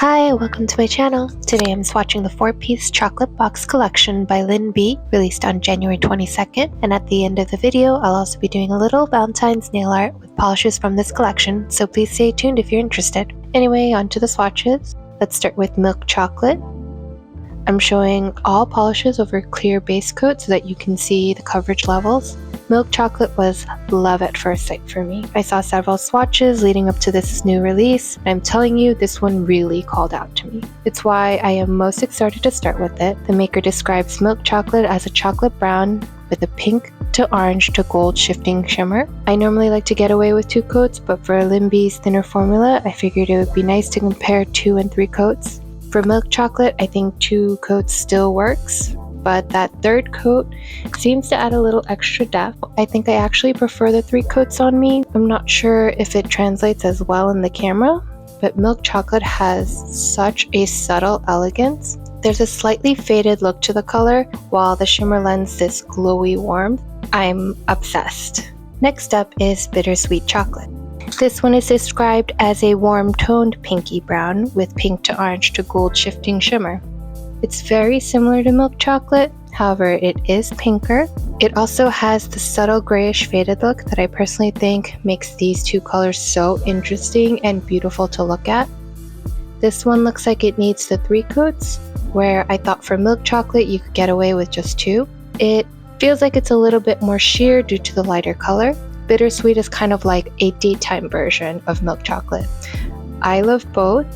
Hi, welcome to my channel. Today I'm swatching the 4-piece chocolate box collection by LynB, released on January 22nd, and at the end of the video I'll also be doing a little Valentine's nail art with polishes from this collection, so please stay tuned if you're interested. Anyway, on to the swatches. Let's start with milk chocolate. I'm showing all polishes over clear base coat so that you can see the coverage levels. Milk chocolate was love at first sight for me. I saw several swatches leading up to this new release, and I'm telling you, this one really called out to me. It's why I am most excited to start with it. The maker describes milk chocolate as a chocolate brown with a pink to orange to gold shifting shimmer. I normally like to get away with 2 coats, but for LynB's thinner formula, I figured it would be nice to compare 2 and 3 coats. For milk chocolate, I think 2 coats still works, but that 3rd coat seems to add a little extra depth. I think I actually prefer the 3 coats on me. I'm not sure if it translates as well in the camera, but milk chocolate has such a subtle elegance. There's a slightly faded look to the color, while the shimmer lends this glowy warmth. I'm obsessed. Next up is Bittersweet chocolate. This one is described as a warm-toned pinky brown with pink to orange to gold shifting shimmer. It's very similar to milk chocolate, however it is pinker. It also has the subtle grayish faded look that I personally think makes these 2 colors so interesting and beautiful to look at. This one looks like it needs the 3 coats, where I thought for milk chocolate you could get away with just 2. It feels like it's a little bit more sheer due to the lighter color. Bittersweet is kind of like a daytime version of milk chocolate. I love both,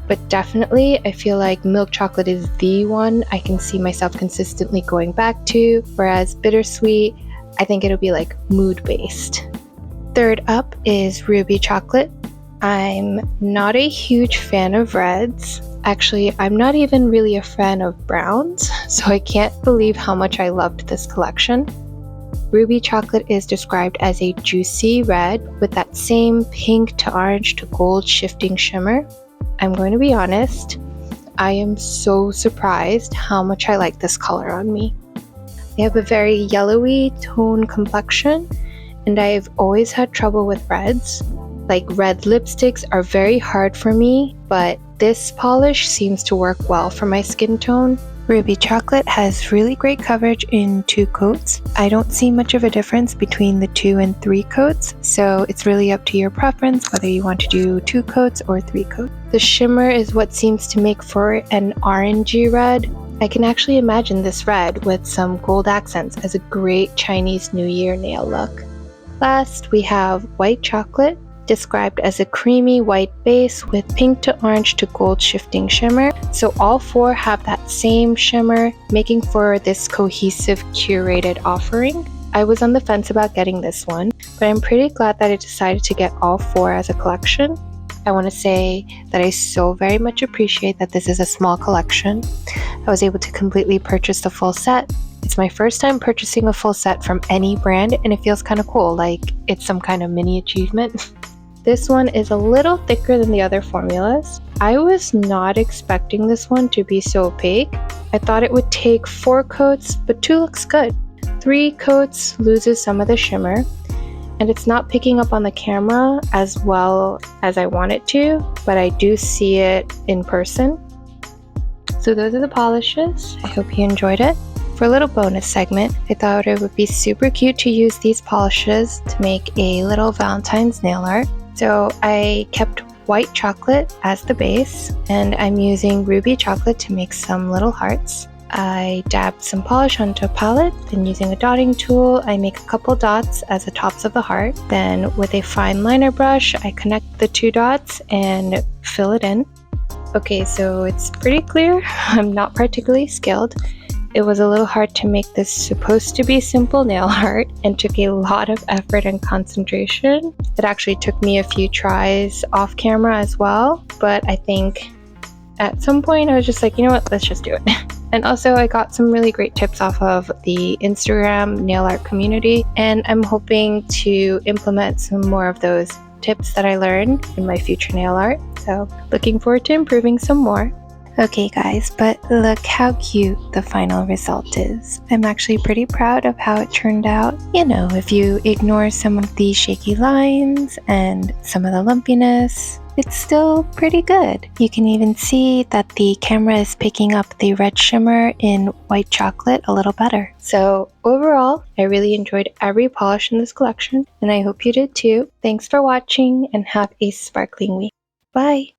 but definitely I feel like milk chocolate is the one I can see myself consistently going back to, whereas Bittersweet, I think it'll be like mood based. Third up is LynB Chocolate. I'm not a huge fan of reds. Actually, I'm not even really a fan of browns, so I can't believe how much I loved this collection. LynB Chocolate is described as a juicy red with that same pink to orange to gold shifting shimmer. I'm going to be honest, I am so surprised how much I like this color on me. They have a very yellowy tone complexion, and I've always had trouble with reds. Like, red lipsticks are very hard for me, but this polish seems to work well for my skin tone. LynB Chocolate has really great coverage in 2 coats. I don't see much of a difference between the 2 and 3 coats, so it's really up to your preference whether you want to do 2 coats or 3 coats. The shimmer is what seems to make for an orangey red. I can actually imagine this red with some gold accents as a great Chinese New Year nail look. Last, we have white chocolate, described as a creamy white base with pink to orange to gold shifting shimmer. So all 4 have that same shimmer, making for this cohesive curated offering. I was on the fence about getting this one, but I'm pretty glad that I decided to get all 4 as a collection. I want to say that I so very much appreciate that this is a small collection. I was able to completely purchase the full set. It's my first time purchasing a full set from any brand, and it feels kind of cool, like it's some kind of mini achievement. This one is a little thicker than the other formulas. I was not expecting this one to be so opaque. I thought it would take 4 coats, but 2 looks good. 3 coats loses some of the shimmer, and it's not picking up on the camera as well as I want it to, but I do see it in person. So those are the polishes. I hope you enjoyed it. For a little bonus segment, I thought it would be super cute to use these polishes to make a little Valentine's nail art. So I kept white chocolate as the base, and I'm using LynB Chocolate to make some little hearts. I dabbed some polish onto a palette, then using a dotting tool, I make a couple dots as the tops of the heart. Then with a fine liner brush, I connect the 2 dots and fill it in. Okay, so it's pretty clear. I'm not particularly skilled. It was a little hard to make this supposed to be simple nail art and took a lot of effort and concentration. It actually took me a few tries off camera as well, but I think at some point I was just like, you know what, let's just do it. And also I got some really great tips off of the Instagram nail art community, and I'm hoping to implement some more of those tips that I learned in my future nail art. So looking forward to improving some more. Okay guys, but look how cute the final result is. I'm actually pretty proud of how it turned out. You know, if you ignore some of the shaky lines and some of the lumpiness, it's still pretty good. You can even see that the camera is picking up the red shimmer in white chocolate a little better. So overall, I really enjoyed every polish in this collection, and I hope you did too. Thanks for watching and have a sparkling week. Bye!